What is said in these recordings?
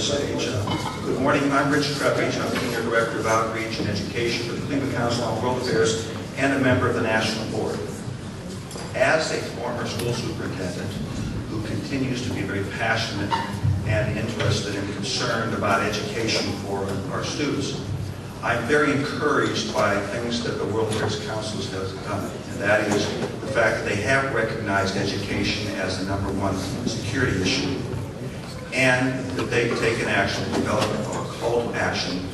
stage. Good morning, I'm Rich Trepage. I'm Senior Director of Outreach and Education for the Cleveland Council on World Affairs and a member of the National Board. As a former school superintendent who continues to be very passionate and interested and concerned about education for our students, I'm very encouraged by things that the World Affairs Council has done, and that is the fact that they have recognized education as the #1 security issue, and that they've taken action, developed a call to action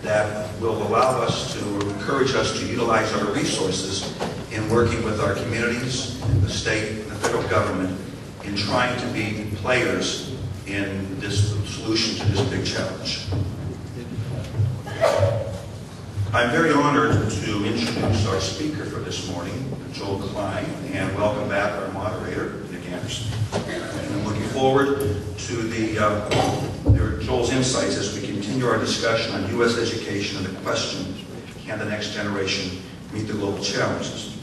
that will allow us to encourage us to utilize our resources in working with our communities, the state, and the federal government in trying to be players in this solution to this big challenge. I'm very honored to introduce our speaker for this morning, Joel Klein, and welcome back our moderator, Nick Anderson. And I'm looking forward to Joel's insights as we continue our discussion on U.S. education and the question, can the next generation meet the global challenges?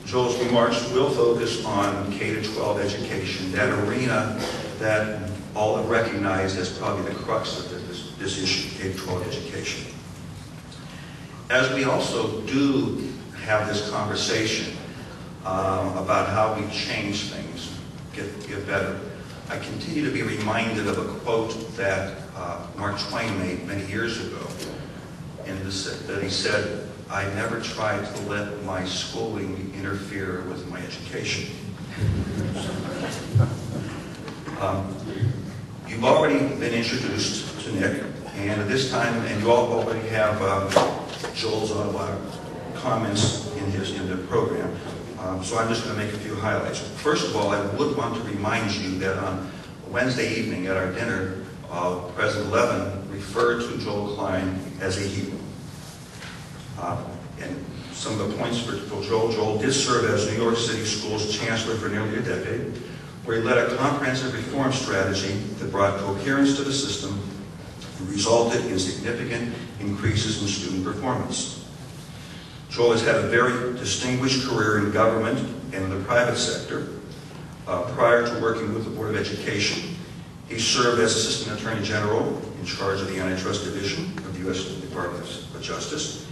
Joel's remarks will focus on K-12 education, that arena that all have recognized as probably the crux of this issue, K-12 education. As we also do have this conversation about how we change things, get better, I continue to be reminded of a quote that Mark Twain made many years ago, that he said, "I never tried to let my schooling interfere with my education." You've already been introduced to Nick, and at this time, and you all already have Joel's comments in the program. So I'm just going to make a few highlights. First of all, I would want to remind you that on Wednesday evening at our dinner, President Levin referred to Joel Klein as a hero. And some of the points for Joel did serve as New York City Schools Chancellor for nearly a decade, where he led a comprehensive reform strategy that brought coherence to the system and resulted in significant increases in student performance. Joel has had a very distinguished career in government and in the private sector. Prior to working with the Board of Education, he served as Assistant Attorney General in charge of the Antitrust Division of the U.S. Department of Justice.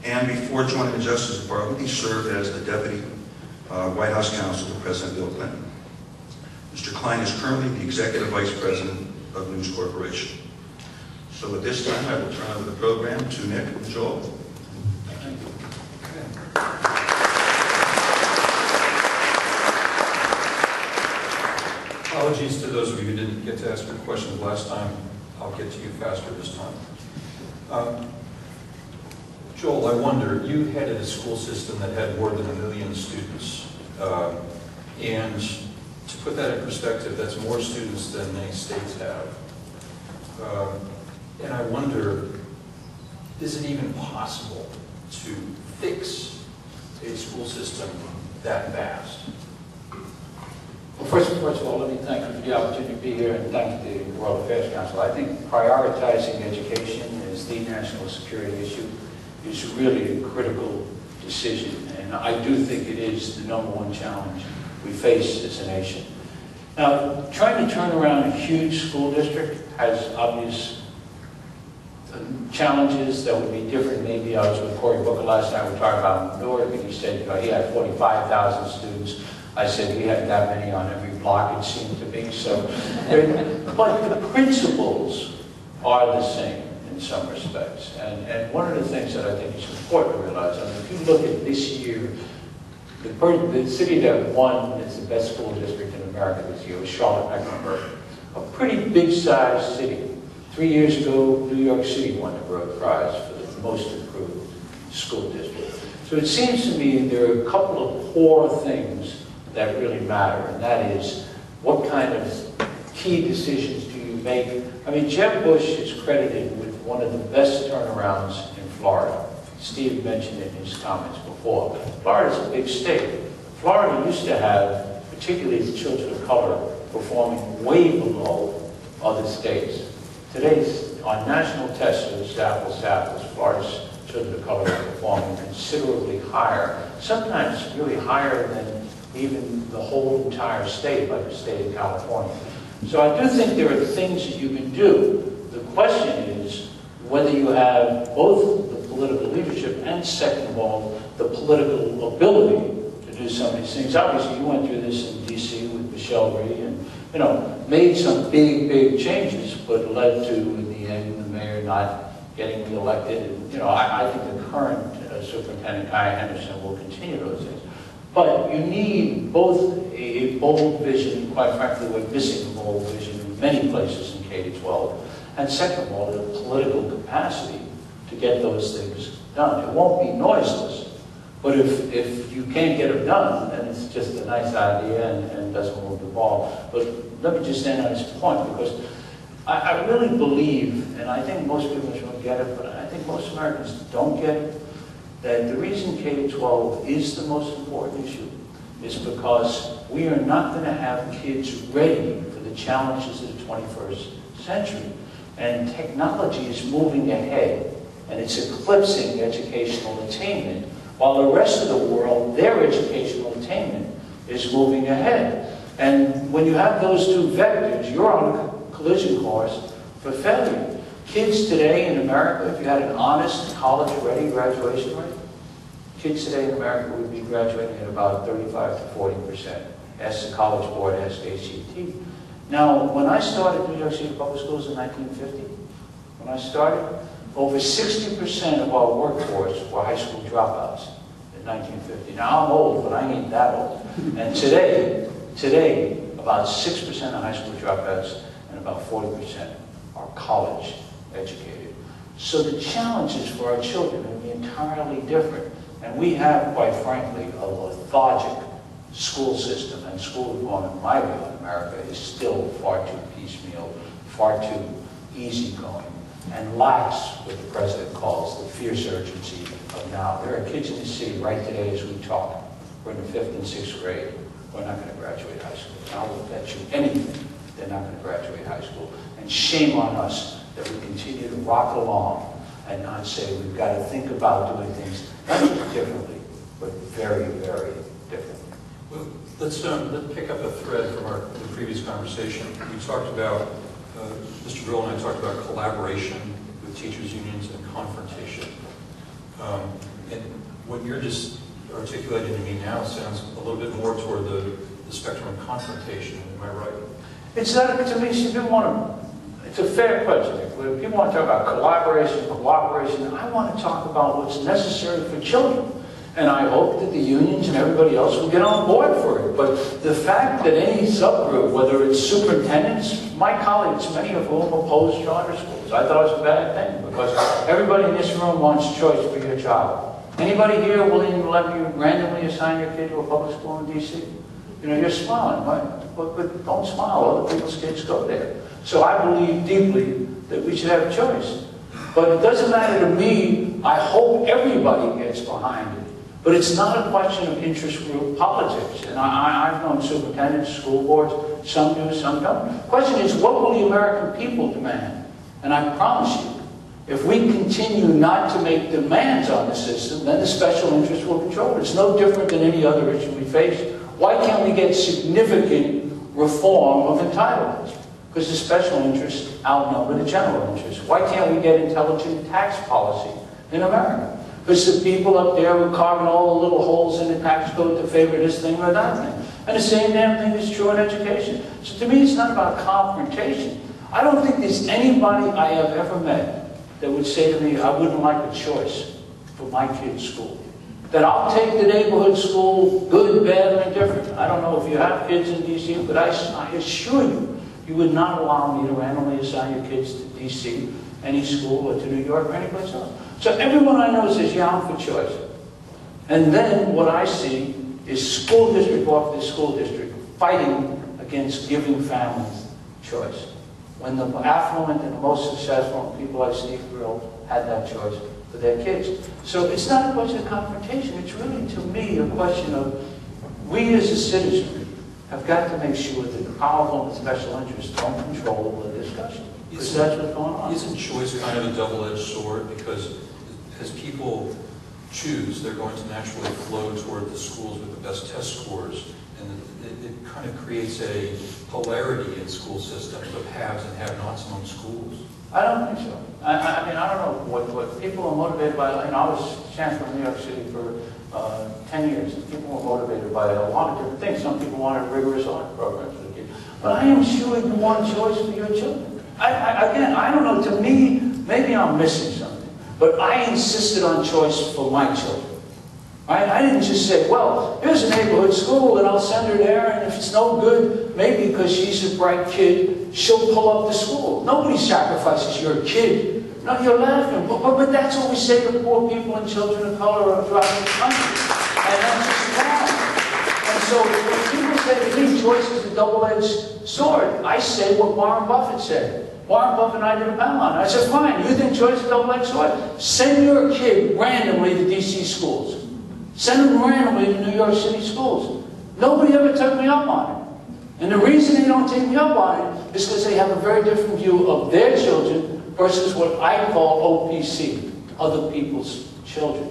And before joining the Justice Department, he served as the Deputy White House Counsel to President Bill Clinton. Mr. Klein is currently the Executive Vice President of News Corporation. So at this time, I will turn over the program to Nick and Joel. Thank you. Apologies to those of you who didn't get to ask your questions last time. I'll get to you faster this time. Joel, I wonder, you headed a school system that had more than 1 million students. And to put that in perspective, that's more students than many states have. And I wonder, is it even possible to fix a school system that vast? Well, first of all, let me thank you for the opportunity to be here and thank the World Affairs Council. I think prioritizing education as the national security issue is really a critical decision, and I do think it is the #1 challenge we face as a nation. Now, trying to turn around a huge school district has obvious challenges that would be different. Maybe I was with Cory Booker last night, we were talking about Newark, and he said, he had 45,000 students. I said we had that many on every block, it seemed to be. So, but the principles are the same in some respects. And one of the things that I think is important to realize, I mean, if you look at this year, the city that won as the best school district in America this year was Charlotte-Mecklenburg, a pretty big-sized city. 3 years ago, New York City won the Broad Prize for the most improved school district. So it seems to me there are a couple of core things that really matter, and that is, what kind of key decisions do you make? I mean, Jeb Bush is credited with one of the best turnarounds in Florida. Steve mentioned it in his comments before. Florida's a big state. Florida used to have, particularly the children of color, performing way below other states. Today's, on national tests, apples to apples, Florida's children of color are performing considerably higher, sometimes really higher than even the whole entire state, like the state of California. So I do think there are things that you can do. The question is whether you have both the political leadership and, second of all, the political ability to do some of these things. Obviously, you went through this in D.C. with Michelle Rhee and, you know, made some big changes, but led to, in the end, the mayor not getting reelected. And, you know, I think the current superintendent, Kai Henderson, will continue those things. But you need both a bold vision, quite frankly, we're missing a bold vision in many places in K-12, and second of all, the political capacity to get those things done. It won't be noiseless, but if you can't get them done, then it's just a nice idea and doesn't move the ball. But let me just end on this point, because I really believe, and I think most people don't get it, but I think most Americans don't get it, that the reason K-12 is the most important issue is because we are not going to have kids ready for the challenges of the 21st century. And technology is moving ahead, and it's eclipsing educational attainment, while the rest of the world, their educational attainment is moving ahead. And when you have those two vectors, you're on a collision course for failure. Kids today in America, if you had an honest, college-ready graduation rate, kids today in America would be graduating at about 35 to 40%. Ask the College Board, ask ACT. Now, when I started New York City Public Schools in 1950, when I started, over 60% of our workforce were high school dropouts in 1950. Now, I'm old, but I ain't that old. And today, about 6% of high school dropouts and about 40% are college educated. So the challenges for our children will be entirely different. And we have, quite frankly, a lethargic school system, and school reform, in my view, in America is still far too piecemeal, far too easygoing, and lacks what the president calls the fierce urgency of now. There are kids in the city right today as we talk. We're in the 5th and 6th grade. We're not going to graduate high school. And I will bet you anything they're not going to graduate high school. And shame on us that we continue to rock along and not say we've got to think about doing things not just differently, but very, very differently. Well, let's pick up a thread from the previous conversation. We talked about, Mr. Brill and I talked about collaboration with teachers' unions and confrontation. And what you're just articulating to me now sounds a little bit more toward the spectrum of confrontation. Am I right? It's not, to me, it's a fair question. When people want to talk about collaboration, cooperation, I want to talk about what's necessary for children. And I hope that the unions and everybody else will get on board for it. But the fact that any subgroup, whether it's superintendents, my colleagues, many of whom oppose charter schools, I thought it was a bad thing, because everybody in this room wants choice for your child. Anybody here willing to let you randomly assign your kid to a public school in D.C.? You know, you're smiling, right? But don't smile. Other people's kids go there. So I believe deeply that we should have a choice. But it doesn't matter to me. I hope everybody gets behind it. But it's not a question of interest group politics. And I've known superintendents, school boards, some do, some don't. The question is, what will the American people demand? And I promise you, if we continue not to make demands on the system, then the special interests will control it. It's no different than any other issue we face. Why can't we get significant reform of entitlements? Because the special interests outnumber the general interests. Why can't we get intelligent tax policy in America? Because the people up there were carving all the little holes in the tax code to favor this thing or that thing. And the same damn thing is true in education. So to me, it's not about confrontation. I don't think there's anybody I have ever met that would say to me, I wouldn't like a choice for my kid's school. That I'll take the neighborhood school, good, bad, and indifferent. I don't know if you have kids in D.C., but I assure you, you would not allow me to randomly assign your kids to D.C., any school, or to New York, or anyplace else. So everyone I know says, yeah, I'm for choice. And then what I see is school district after school district fighting against giving families choice. When the affluent and the most successful people like Steve Brill had that choice for their kids. So it's not a question of confrontation. It's really, to me, a question of we as a citizenry have got to make sure that the powerful and special interests don't control the discussion. Because that's what's going on. Isn't choice kind of a double-edged sword? Because as people choose, they're going to naturally flow toward the schools with the best test scores. And it kind of creates a polarity in school systems of haves and have-nots among schools. I don't think so. I mean, I don't know what people are motivated by. I was Chancellor of New York City for 10 years. And people were motivated by a lot of different things. Some people wanted rigorous art programs for the kids. But I am sure you want a choice for your children. Again, I don't know. To me, maybe I'm missing something. But I insisted on choice for my children. Right? I didn't just say, well, here's a neighborhood school and I'll send her there, and if it's no good, maybe because she's a bright kid, she'll pull up the school. Nobody sacrifices your kid. No, you're laughing. But that's what we say to poor people and children of color throughout the country. And that's just wrong. And so when people say to me, choice is a double-edged sword, I say what Warren Buffett said. Warren Buffett and I did a panel on it. I said, fine, you think choice is a double-edged sword? Send your kid randomly to DC schools. Send them randomly to New York City schools. Nobody ever took me up on it. And the reason they don't take me up on it is because they have a very different view of their children versus what I call OPC, other people's children.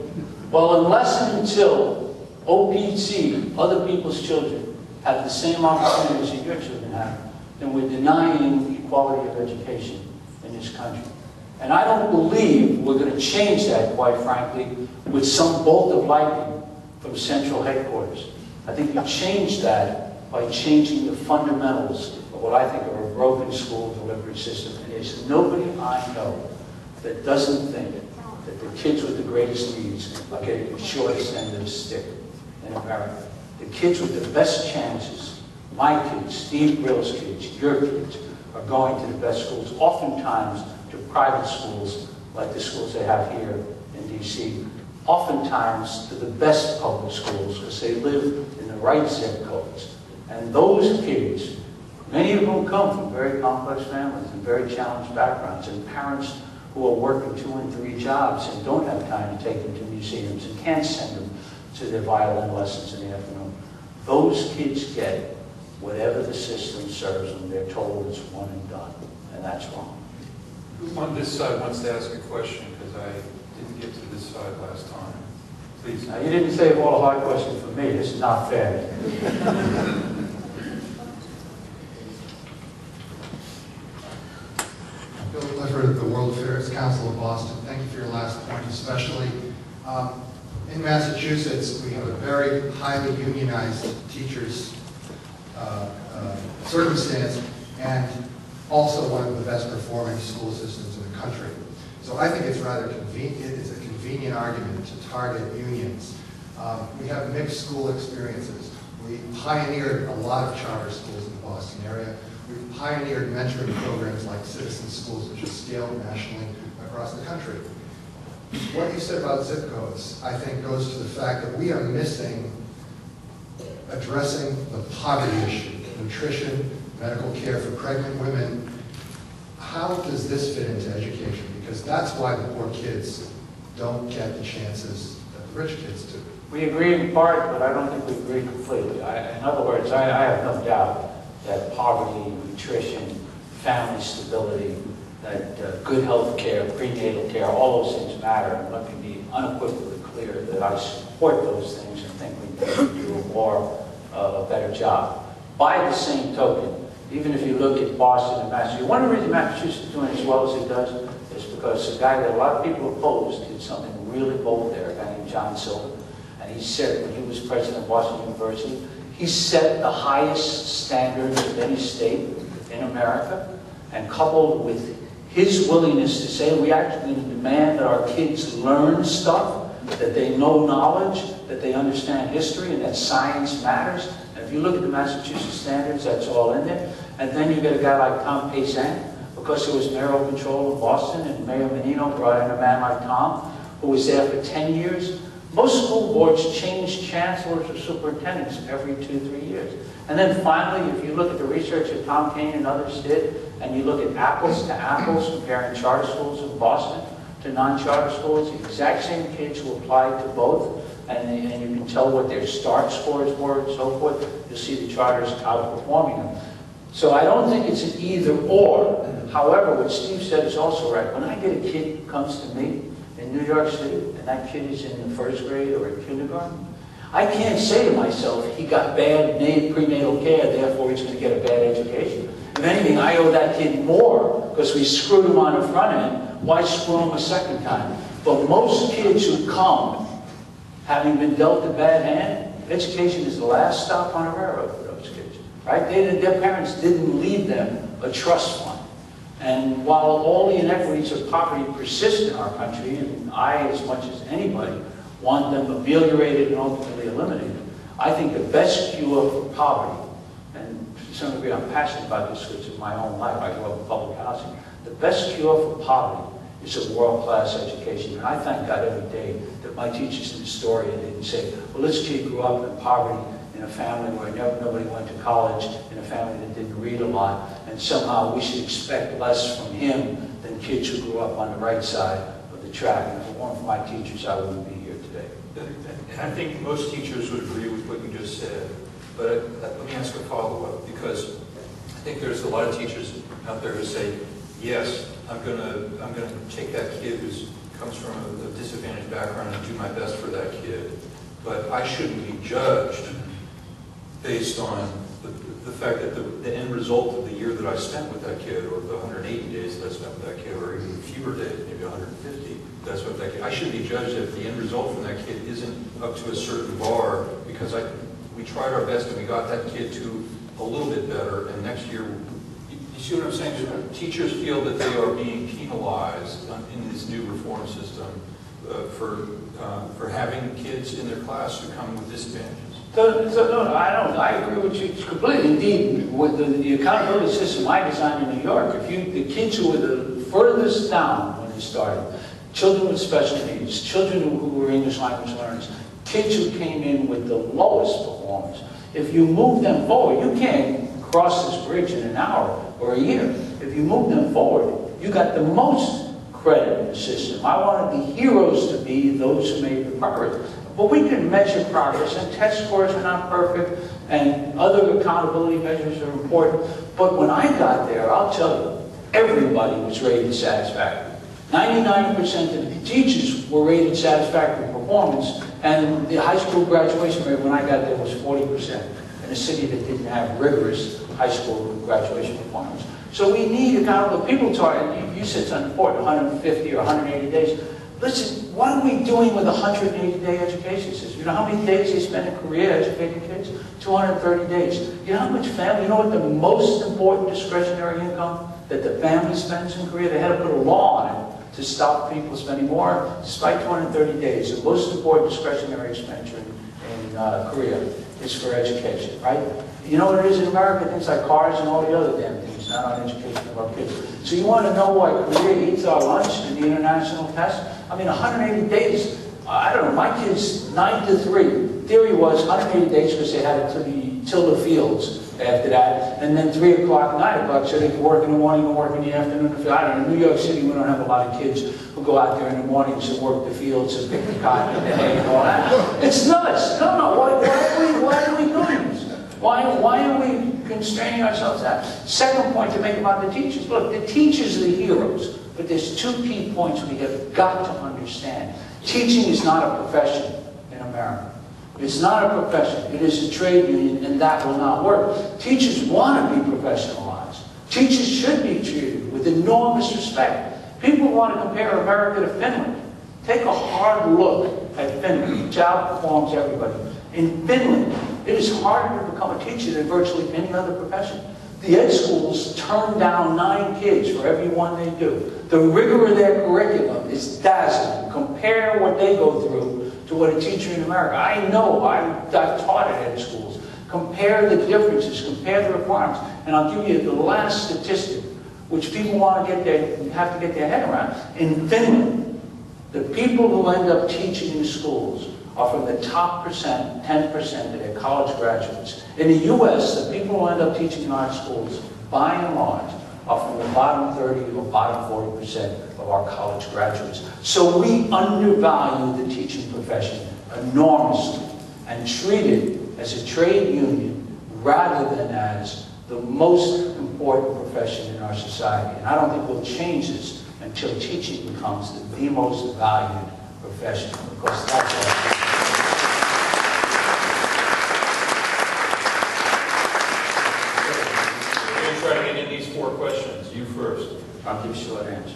Well, unless and until OPC, other people's children, have the same opportunities that your children have, then we're denying equality of education in this country. And I don't believe we're going to change that, quite frankly, with some bolt of lightning from central headquarters. I think you change that by changing the fundamentals of what I think are a broken school delivery system. And there's nobody I know that doesn't think that the kids with the greatest needs are getting the shortest end of the stick in America. The kids with the best chances, my kids, Steve Grill's kids, your kids, are going to the best schools, oftentimes to private schools like the schools they have here in DC. Oftentimes to the best public schools because they live in the right zip codes. And those kids, many of whom come from very complex families and very challenged backgrounds, and parents who are working 2 and 3 jobs and don't have time to take them to museums and can't send them to their violin lessons in the afternoon. Those kids get whatever the system serves them. They're told it's one and done, and that's wrong. Who on this side wants to ask a question? Because I didn't get to this side last time. Please. Now, you didn't save all the hard questions for me. This is not fair. Bill Clifford of the World Affairs Council of Boston. Thank you for your last point especially. In Massachusetts, we have a very highly unionized teachers circumstance, and also one of the best performing school systems in the country. So I think it's rather convenient. It's a convenient argument to target unions. We have mixed school experiences. We pioneered a lot of charter schools in the Boston area. We've pioneered mentoring programs like Citizen Schools, which is scaled nationally across the country. What you said about zip codes, I think, goes to the fact that we are missing addressing the poverty issue, nutrition, medical care for pregnant women. How does this fit into education? Because that's why the poor kids don't get the chances that the rich kids do. We agree in part, but I don't think we agree completely. In other words, I have no doubt that poverty, nutrition, family stability, that good health care, prenatal care, all those things matter. And let me be unequivocally clear that I support those things and think we need to do a better job. By the same token, even if you look at Boston and Massachusetts, one of the reasons Massachusetts is doing as well as it does is because a guy that a lot of people opposed did something really bold there, a guy named John Silver. And he said when he was president of Boston University, he set the highest standards of any state in America, and coupled with his willingness to say we actually demand that our kids learn stuff, that they know knowledge, that they understand history, and that science matters. And if you look at the Massachusetts standards, that's all in there. And then you get a guy like Tom Paysan, because there was mayoral control in Boston, and Mayor Menino brought in a man like Tom, who was there for 10 years. Most school boards change chancellors or superintendents every 2-3 years. And then finally, if you look at the research that Tom Kane and others did, and you look at apples to apples, comparing charter schools in Boston to non-charter schools, the exact same kids who applied to both, and you can tell what their start scores were and so forth, you'll see the charters outperforming them. So I don't think it's an either or. However, what Steve said is also right. When I get a kid who comes to me in New York City, and that kid is in the 1st grade or in kindergarten, I can't say to myself, he got bad prenatal care, therefore he's going to get a bad education. If anything, I owe that kid more because we screwed him on the front end. Why screw him a second time? But most kids who come, having been dealt a bad hand, education is the last stop on a railroad for those kids. Right? Their parents didn't leave them a trust fund. And while all the inequities of poverty persist in our country, and I, as much as anybody, want them ameliorated and ultimately eliminated, I think the best cure for poverty, and to some degree I'm passionate about this because of my own life, I grew up in public housing, the best cure for poverty is a world-class education. And I thank God every day that my teachers in Historia didn't say, well, this kid grew up in poverty in a family where nobody went to college, in a family that didn't read a lot, and somehow we should expect less from him than kids who grew up on the right side of the track. And if it weren't for my teachers, I wouldn't be here today. And I think most teachers would agree with what you just said. But let me ask a follow-up, because I think there's a lot of teachers out there who say, yes, I'm gonna take that kid who comes from a disadvantaged background and do my best for that kid, but I shouldn't be judged based on the fact that the end result of the year that I spent with that kid, or the 180 days that I spent with that kid, or even fewer days, maybe 150, that's what that kid, I shouldn't be judged if the end result from that kid isn't up to a certain bar, because we tried our best and we got that kid to a little bit better, and next year, you see what I'm saying? Teachers feel that they are being penalized in this new reform system for having kids in their class who come with disadvantages. No, I don't. I agree with you completely. Indeed, with the accountability system I designed in New York, the kids who were the furthest down when they started, children with special needs, children who were English language learners, kids who came in with the lowest performance, if you move them forward, you can't cross this bridge in an hour or a year. If you move them forward, you got the most credit in the system. I wanted the heroes to be those who made the progress. But we can measure progress, and test scores are not perfect, and other accountability measures are important. But when I got there, I'll tell you, everybody was rated satisfactory. 99% of the teachers were rated satisfactory performance, and the high school graduation rate when I got there was 40% in a city that didn't have rigorous high school graduation performance. So we need accountable people. And you said something important, 150 or 180 days. Listen, what are we doing with a 180-day education system? You know how many days they spend in Korea educating kids? 230 days. You know how much family, you know what the most important discretionary income that the family spends in Korea? They had to put a law on it to stop people spending more, despite 230 days. The most important discretionary expenditure in Korea is for education, right? You know what it is in America? Things like cars and all the other damn things, not on education of our kids. So you want to know why Korea eats our lunch in the international test? I mean, 180 days, I don't know, my kids, 9 to 3. Theory was 180 days because they had to till the fields after that, and then 3 o'clock, 9 o'clock, so they could work in the morning and work in the afternoon. I don't know, in New York City, we don't have a lot of kids who go out there in the mornings and work the fields and pick the cotton and the hay and all that. It's nuts. No, why are we doing this? Why are we constraining ourselves out? Second point to make about the teachers. Look, the teachers are the heroes, but there's 2 key points we have got to understand. Teaching is not a profession in America. It's not a profession. It is a trade union, and that will not work. Teachers want to be professionalized. Teachers should be treated with enormous respect. People want to compare America to Finland. Take a hard look at Finland, which outperforms everybody. In Finland, it is harder to become a teacher than virtually any other profession. The ed schools turn down 9 kids for every one they do. The rigor of their curriculum is dazzling. Compare what they go through to what a teacher in America. I know, I've taught at ed schools. Compare the differences, compare the requirements. And I'll give you the last statistic, which people want to have to get their head around. In Finland, the people who end up teaching in the schools are from the top 10% of their college graduates. In the U.S., the people who end up teaching in our schools, by and large, are from the bottom 30 or bottom 40% of our college graduates. So we undervalue the teaching profession enormously and treat it as a trade union rather than as the most important profession in our society. And I don't think we'll change this until teaching becomes the most valued profession, because that's all. more questions. You first. I'll give short answers.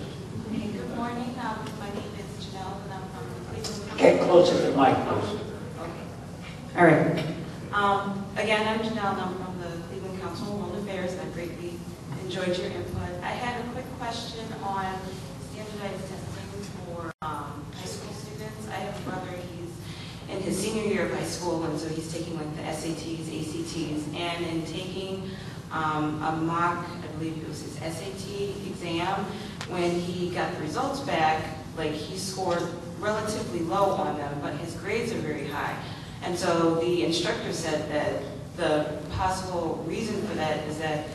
Hey, good morning. My name is Janelle, and I'm from Cleveland. Get closer to the mic, please. Okay. All right. Again, I'm Janelle, and I'm from the Cleveland Council on World Affairs, and I greatly enjoyed your input. I had a quick question on standardized testing for high school students. I have a brother, he's in his senior year of high school, and so he's taking like the SATs, ACTs, and in taking a mock, I believe it was his SAT exam, when he got the results back, like he scored relatively low on them, but his grades are very high. And so the instructor said that the possible reason for that is that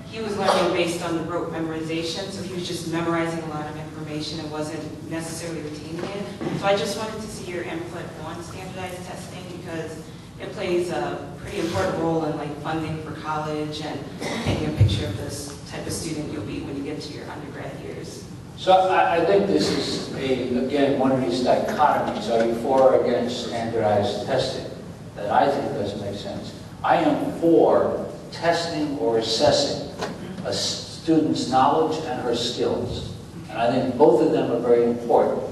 he was learning based on the rote memorization, so he was just memorizing a lot of information and wasn't necessarily retaining it. So I just wanted to see your input on standardized testing because it plays a pretty important role in like funding for college and painting a picture of this type of student you'll be when you get to your undergrad years. So I think this is, again, one of these dichotomies. Are you for or against standardized testing? That I think doesn't make sense. I am for testing or assessing a student's knowledge and her skills. And I think both of them are very important.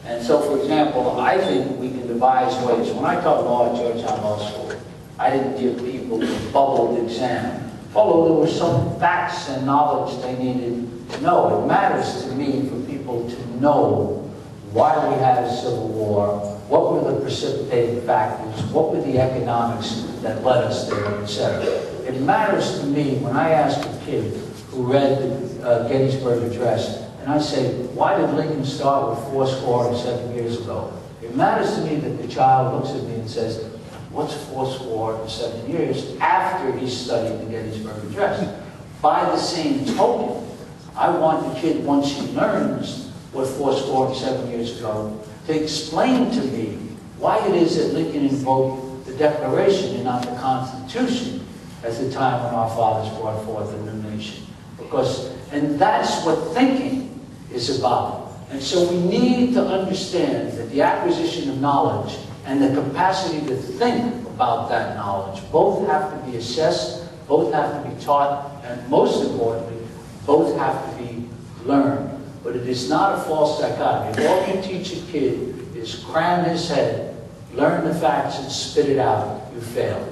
And so, for example, I think we can devise ways. When I taught law at Georgetown Law School, I didn't give people a bubbled exam, although there were some facts and knowledge they needed to know. It matters to me for people to know why we had a civil war, what were the precipitating factors, what were the economics that led us there, etc. It matters to me when I ask a kid who read the Gettysburg Address, and I say, why did Lincoln start with 407 years ago? It matters to me that the child looks at me and says, what's 407 years after he studied the Gettysburg Address? By the same token, I want the kid, once he learns what 407 years ago, to explain to me why it is that Lincoln invoked the Declaration and not the Constitution at the time when our fathers brought forth a new nation. And that's what thinking is about. And so we need to understand that the acquisition of knowledge and the capacity to think about that knowledge both have to be assessed, both have to be taught, and most importantly, both have to be learned. But it is not a false dichotomy. If all you teach a kid is cram his head, learn the facts, and spit it out, you fail.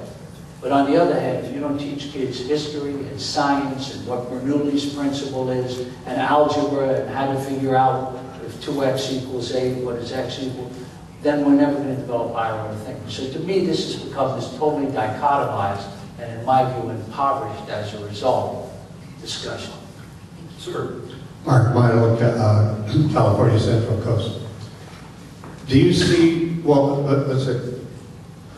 But on the other hand, if you don't teach kids history and science and what Bernoulli's principle is, and algebra and how to figure out if 2x equals 8, what is x equal, then we're never going to develop our own thinking. So to me, this has become this totally dichotomized and, in my view, impoverished as a result discussion. Sir. Mark Milo, California Central Coast. Do you see, well, let's say,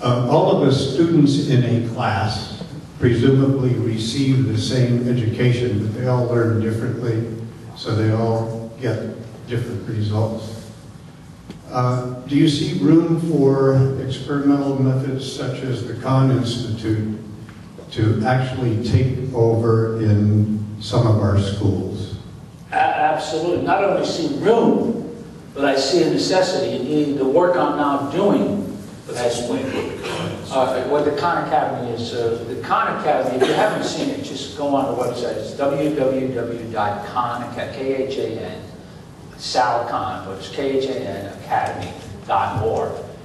all of the students in a class presumably receive the same education, but they all learn differently, so they all get different results. Do you see room for experimental methods such as the Kahn Institute to actually take over in some of our schools? Absolutely. Not only see room, but I see a necessity. Indeed, the work I'm now doing. Let's explain what the Khan Academy is. The Khan Academy, if you haven't seen it, just go on the website. It's www.khan, Sal Khan, but it's KHAN,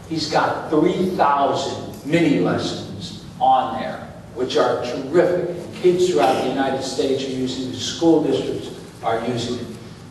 He's got 3,000 mini lessons on there, which are terrific. And kids throughout the United States are using it. School districts are using it.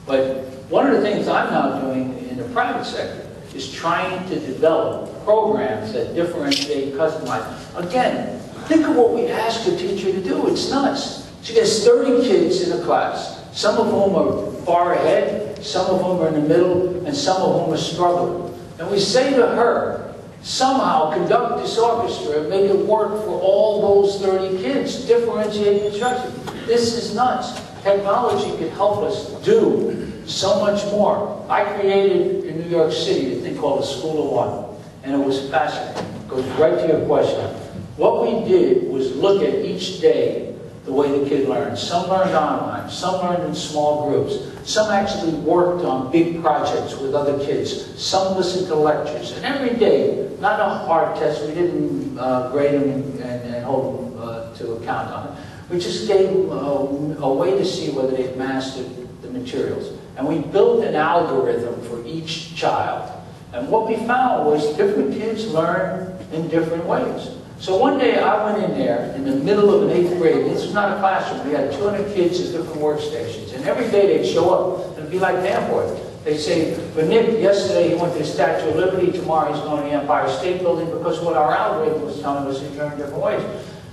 But one of the things I'm now doing in the private sector is trying to develop programs that differentiate, customize. Again, think of what we ask a teacher to do. It's nuts. She gets 30 kids in a class. Some of whom are far ahead, some of whom are in the middle, and some of whom are struggling. And we say to her, somehow conduct this orchestra and make it work for all those 30 kids. Differentiate instruction. This is nuts. Technology can help us do so much more. I created in New York City a thing called the School of One, and it was fascinating. It goes right to your question. What we did was look at each day the way the kid learned. Some learned online, some learned in small groups, some actually worked on big projects with other kids, some listened to lectures, and every day, not a hard test, we didn't grade them and hold them to account on it. We just gave them a way to see whether they've mastered the materials. And we built an algorithm for each child. And what we found was different kids learn in different ways. So one day I went in there in the middle of an 8th grade. This was not a classroom. We had 200 kids at different workstations. And every day they'd show up. It'd be like Danforth. They'd say, for Nick, yesterday he went to the Statue of Liberty. Tomorrow he's going to the Empire State Building, because what our algorithm was telling us, he learned different ways.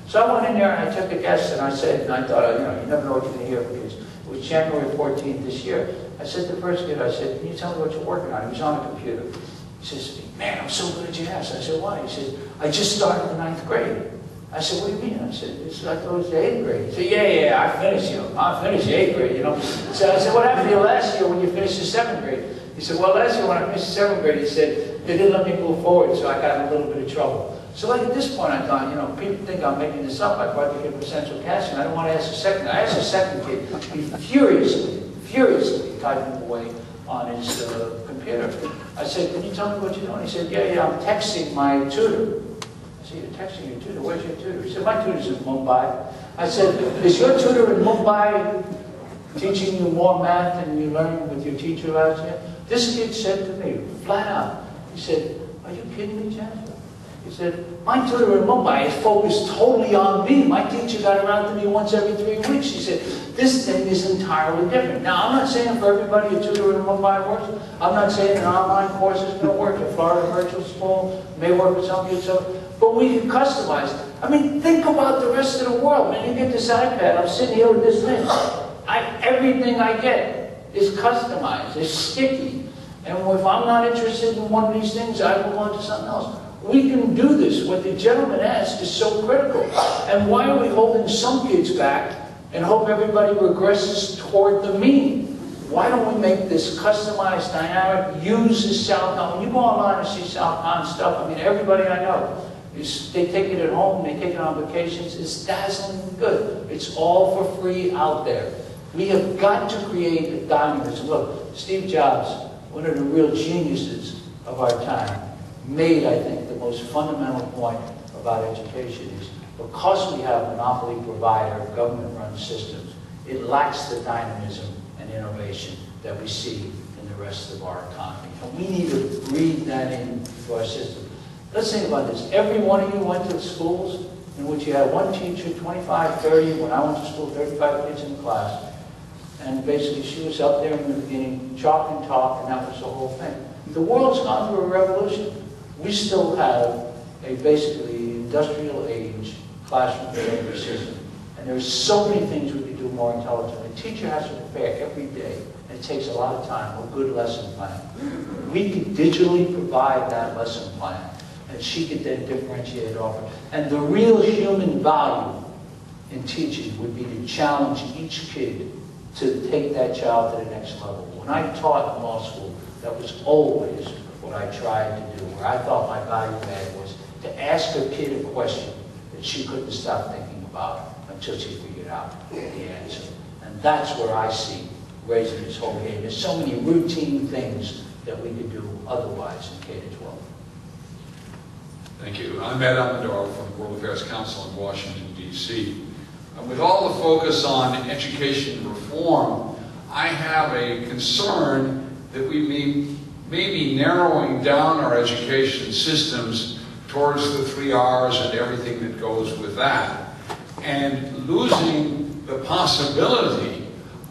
So I went in there and I took a guess and I said, and I thought, you never know what you're going to hear, because it was January 14th this year. I said to the first kid, I said, can you tell me what you're working on? He was on a computer. He says, man, I'm so good at your ass. I said, why? He said, I just started the 9th grade. I said, what do you mean? I said, I thought it was the 8th grade. He said, yeah, I finished, I finished the 8th grade, So I said, what happened to you last year when you finished the 7th grade? He said, well, last year when I finished the 7th grade, he said, they didn't let me move forward, so I got in a little bit of trouble. So like at this point, I thought, people think I'm making this up. I brought the kid from Central Casting. I don't want to ask a second. I asked the second kid. He furiously typed him away on his computer. I said, can you tell me what you're doing? He said, yeah, I'm texting my tutor. I said, you're texting your tutor? Where's your tutor? He said, my tutor's in Mumbai. I said, is your tutor in Mumbai teaching you more math than you learned with your teacher last year? This kid said to me, flat out, he said, are you kidding me, Chancellor? He said, my tutor in Mumbai is focused totally on me. My teacher got around to me once every 3 weeks. He said, this thing is entirely different. Now, I'm not saying for everybody a tutor in Mumbai works. I'm not saying an online course is going to work. A Florida virtual school may work with some kids. But we can customize. I mean, think about the rest of the world. Man, you get this iPad. I'm sitting here with this thing. Everything I get is customized. It's sticky. And if I'm not interested in one of these things, I move on to something else. We can do this. What the gentleman asked is so critical. And why are we holding some kids back and hope everybody regresses toward the mean? Why don't we make this customized, dynamic, use the Southcon? When you go online and see Southcon stuff, I mean, everybody I know, they take it at home, they take it on vacations. It's dazzling good. It's all for free out there. We have got to create a dynamism. Look, Steve Jobs, one of the real geniuses of our time, made, I think, the most fundamental point about education is because we have monopoly provider, government-run systems, it lacks the dynamism and innovation that we see in the rest of our economy. And we need to breathe that into our system. Let's think about this. Every one of you went to schools in which you had one teacher, 25, 30, when I went to school, 35 kids in the class. And basically she was up there in the beginning, chalk and talk, and that was the whole thing. The world's gone through a revolution. We still have a basically industrial age classroom delivery system. And there's so many things we could do more intelligently. A teacher has to prepare every day, and it takes a lot of time, a good lesson plan. We could digitally provide that lesson plan, and she could then differentiate it off. And the real human value in teaching would be to challenge each kid to take that child to the next level. When I taught in law school, that was always what I tried to do, where I thought my value add was to ask a kid a question that she couldn't stop thinking about until she figured out the answer. And that's where I see raising this whole game. There's so many routine things that we could do otherwise in K-12. Thank you. I'm Ed Amador from the World Affairs Council in Washington, D.C. With all the focus on education reform, I have a concern that we may be narrowing down our education systems towards the 3 R's and everything that goes with that, and losing the possibility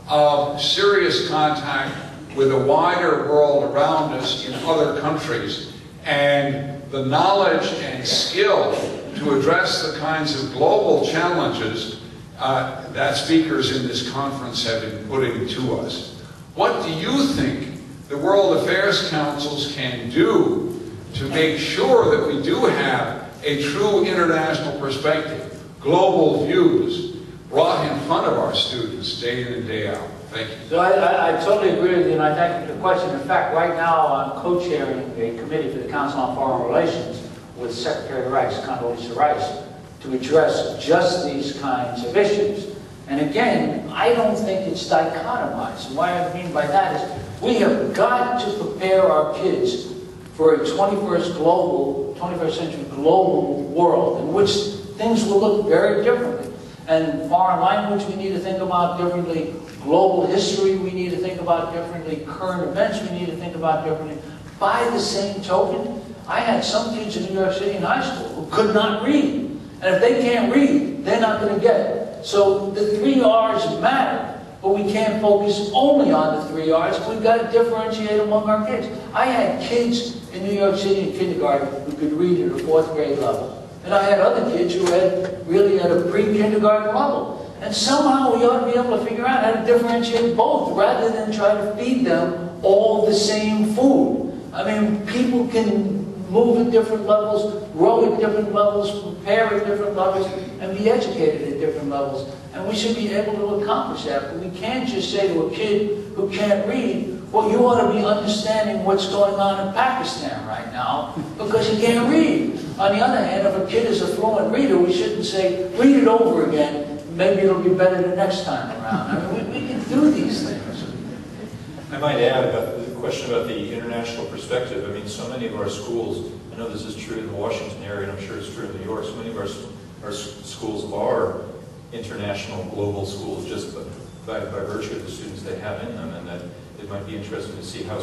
of serious contact with a wider world around us in other countries, and the knowledge and skill to address the kinds of global challenges that speakers in this conference have been putting to us. What do you think the World Affairs Councils can do to make sure that we do have a true international perspective, global views, brought in front of our students day in and day out? Thank you. So I totally agree with you, and I thank you for the question. In fact, right now I'm co-chairing a committee for the Council on Foreign Relations with Secretary Rice, Condoleezza Rice, to address just these kinds of issues. And again, I don't think it's dichotomized. And what I mean by that is we have got to prepare our kids for a 21st century global world in which things will look very differently. And foreign language we need to think about differently. Global history we need to think about differently. Current events we need to think about differently. By the same token, I had some kids in New York City in high school who could not read. And if they can't read, they're not going to get it. So the 3 R's matter, but we can't focus only on the 3 R's. We've got to differentiate among our kids. I had kids in New York City in kindergarten who could read at a 4th grade level. And I had other kids who read really at a pre-kindergarten level. And somehow we ought to be able to figure out how to differentiate both rather than try to feed them all the same food. I mean, people can move at different levels, grow at different levels, prepare at different levels, and be educated at different levels. And we should be able to accomplish that. But we can't just say to a kid who can't read, well, you ought to be understanding what's going on in Pakistan right now because you can't read. On the other hand, if a kid is a fluent reader, we shouldn't say, read it over again, maybe it'll be better the next time around. I mean, we can do these things. I might add about the question about the international perspective. I mean, so many of our schools, I know this is true in the Washington area, and I'm sure it's true in New York, so many of our schools are international, global schools just by virtue of the students they have in them, and that it might be interesting to see how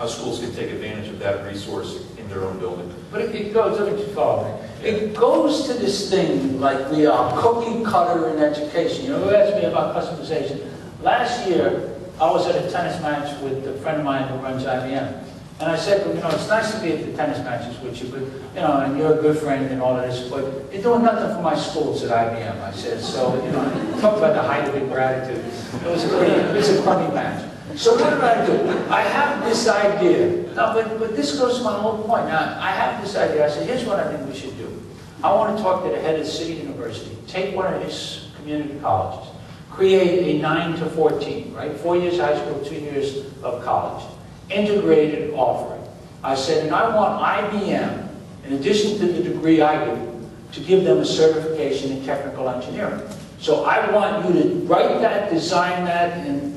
schools can take advantage of that resource in their own building. But it goes, let me just follow me. It goes to this thing like we are cookie cutter in education. You know, you asked me about customization. Last year, I was at a tennis match with a friend of mine who runs IBM. And I said to him, you know, it's nice to be at the tennis matches with you, but, you know, and you're a good friend and all of this, but you're doing nothing for my schools at IBM. I said, so, you know, talk about the height of ingratitude. It was a crummy match. So what did I do? I have this idea. Now, but this goes to my whole point. Now, I have this idea. I said, here's what I think we should do. I want to talk to the head of the city university. Take one of his community colleges. Create a 9 to 14, right? 4 years high school, 2 years of college. Integrated offering. I said, and I want IBM, in addition to the degree I do, to give them a certification in technical engineering. So I want you to write that, design that, and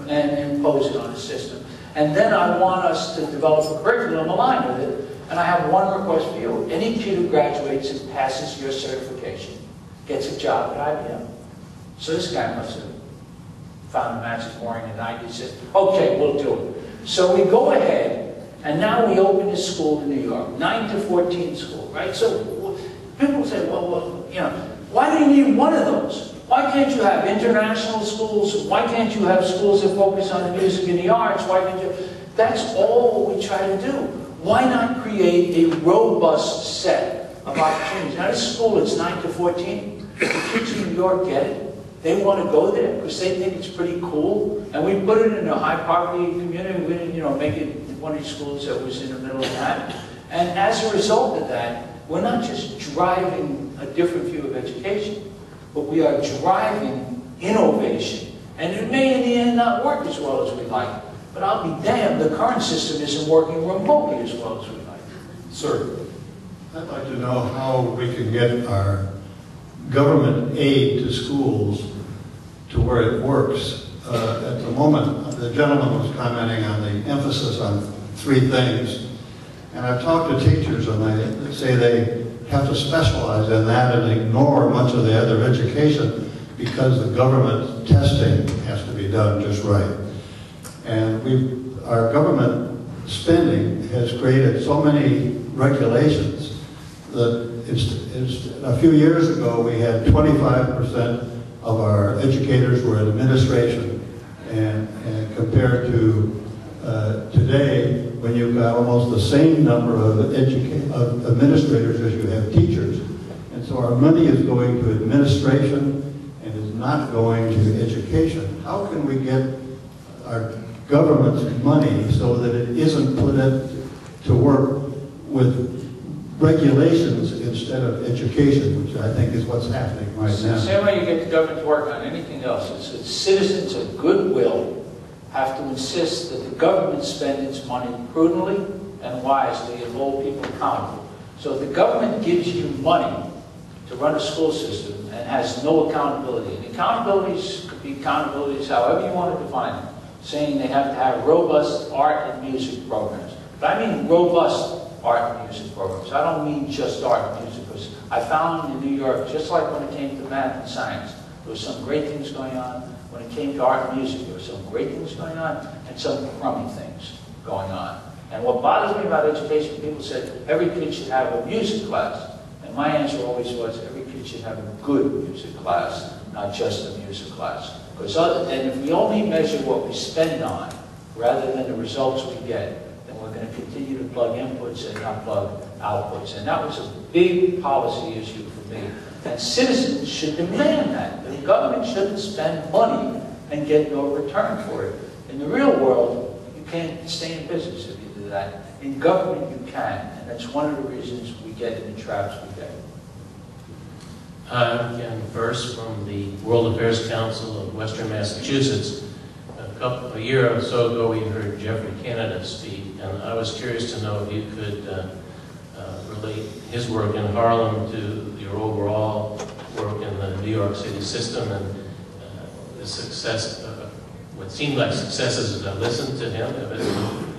impose it on the system. And then I want us to develop a curriculum aligned with it. And I have one request for you. Any kid who graduates and passes your certification gets a job at IBM. So this guy must have found the matches boring, and I just said, okay, we'll do it. So we go ahead, and now we open this school in New York, 9 to 14 school, right? So people say, well, you know, why do you need one of those? Why can't you have international schools? Why can't you have schools that focus on the music and the arts? Why can't you? That's all what we try to do. Why not create a robust set of opportunities? Now, this school, it's 9 to 14. The kids in New York get it. They want to go there because they think it's pretty cool. And we put it in a high-poverty community. We didn't, you know, make it one of these schools that was in the middle of that. And as a result of that, we're not just driving a different view of education, but we are driving innovation. And it may in the end not work as well as we like. But I'll be damned, the current system isn't working remotely as well as we like. Sir? I'd like to know how we can get our government aid to schools to where it works. At the moment, the gentleman was commenting on the emphasis on 3 things. And I've talked to teachers and they say they have to specialize in that and ignore much of the other education because the government testing has to be done just right. And our government spending has created so many regulations that a few years ago we had 25% of our educators were in administration, and compared to today, when you've got almost the same number of administrators as you have teachers. And so our money is going to administration and is not going to education. How can we get our government's money so that it isn't put to work with regulations instead of education, which I think is what's happening right now? The same way you get the government to work on anything else is that citizens of goodwill have to insist that the government spend its money prudently and wisely and hold people accountable. So if the government gives you money to run a school system and has no accountability, and accountabilities could be accountabilities however you want to define them, saying they have to have robust art and music programs. But I mean robust art and music programs. I don't mean just art and music, because I found in New York, just like when it came to math and science, There were some great things going on. When it came to art and music, there were some great things going on and some crummy things going on. And what bothers me about education, people said every kid should have a music class. And my answer always was every kid should have a good music class, not just a music class. And if we only measure what we spend on rather than the results we get, then we're going to continue to plug inputs and not plug outputs. And that was a big policy issue for me. And citizens should demand that. The government shouldn't spend money and get no return for it. In the real world, you can't stay in business if you do that. In government, you can. And that's one of the reasons we get in the traps we get. Ken First from the World Affairs Council of Western Massachusetts. A year or so ago, we heard Jeffrey Canada speak, and I was curious to know if you could relate his work in Harlem to your overall work in the New York City system and the success, what seemed like successes as I listened to him,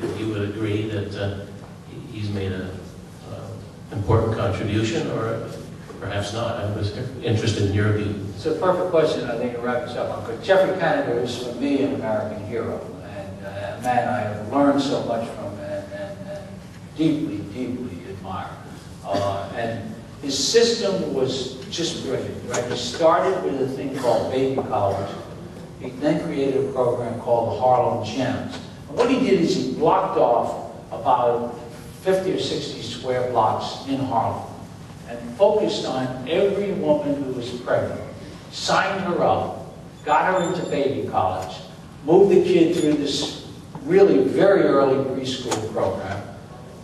if you would agree that he's made an important contribution, or perhaps not. I was interested in your view. It's a perfect question, I think, to wrap this up on. Because Jeffrey Canada is, for me, an American hero, and a man I have learned so much from and deeply, deeply admire. And his system was just brilliant, right? He started with a thing called baby college. He then created a program called the Harlem Gems. And what he did is he blocked off about 50 or 60 square blocks in Harlem and focused on every woman who was pregnant, signed her up, got her into baby college, moved the kid through this really very early preschool program,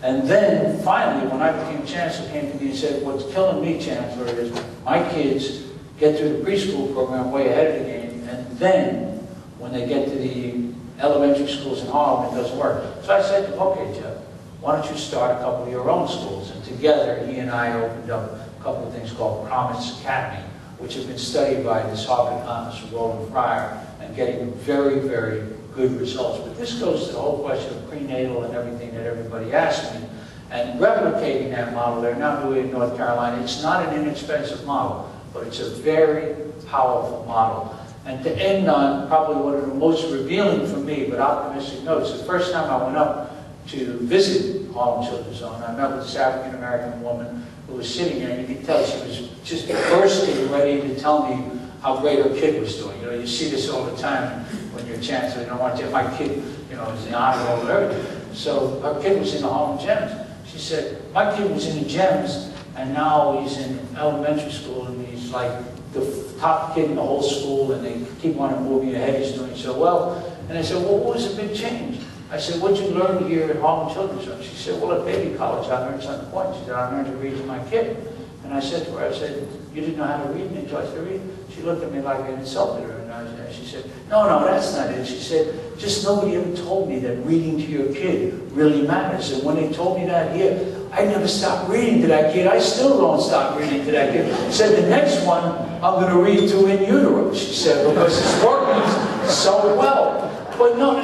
and then finally, when I became Chancellor, came to me and said, what's killing me, Chancellor, is my kids get through the preschool program way ahead of the game, and then when they get to the elementary schools in Harlem, it doesn't work. So I said to him, okay, Jeff, why don't you start a couple of your own schools? And together, he and I opened up a couple of things called Promise Academy, which have been studied by this Harvard economist, Roland Fryer, and getting very, very good results. But this goes to the whole question of prenatal and everything that everybody asked me. And replicating that model, they're now doing it in North Carolina. It's not an inexpensive model, but it's a very powerful model. And to end on probably one of the most revealing for me, but optimistic notes, the first time I went up to visit Harlem Children's Zone, I met with this African-American woman who was sitting there, and you could tell she was just bursting ready to tell me how great her kid was doing. You know, you see this all the time when you're Chancellor. You don't want to, my kid, you know, is the honor roll and everything. So her kid was in the Harlem Gems. She said, my kid was in the Gems, and now he's in elementary school, and he's like the top kid in the whole school, and they keep wanting to move you ahead. He's doing so well. And I said, well, what was the big change? I said, what'd you learn here at Harlem Children's Zone? She said, well, at baby college, I learned something important. She said, I learned to read to my kid. And I said to her, I said, you didn't know how to read until I started reading? She looked at me like I insulted her. And she said, no, that's not it. She said, just nobody ever told me that reading to your kid really matters. And when they told me that here, I never stopped reading to that kid. I still don't stop reading to that kid. She said, the next one, I'm going to read to in utero, she said, because it's working so well. But no,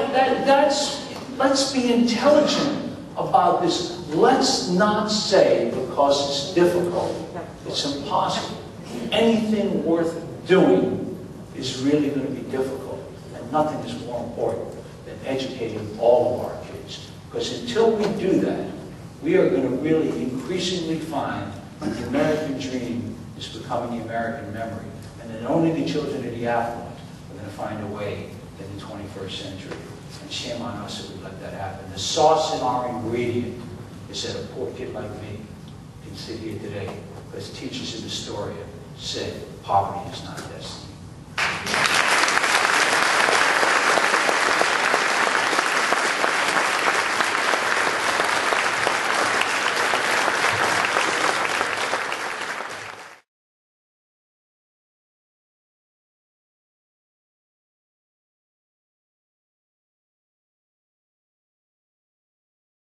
let's be intelligent about this. Let's not say, because it's difficult, it's impossible. Anything worth doing is really going to be difficult. And nothing is more important than educating all of our kids. Because until we do that, we are going to really increasingly find that the American dream is becoming the American memory. And that only the children of the affluent are going to find a way in the 21st century. And shame on us if we let that happen. The sauce in our ingredient is that a poor kid like me can sit here today because teachers in Astoria said poverty is not destiny.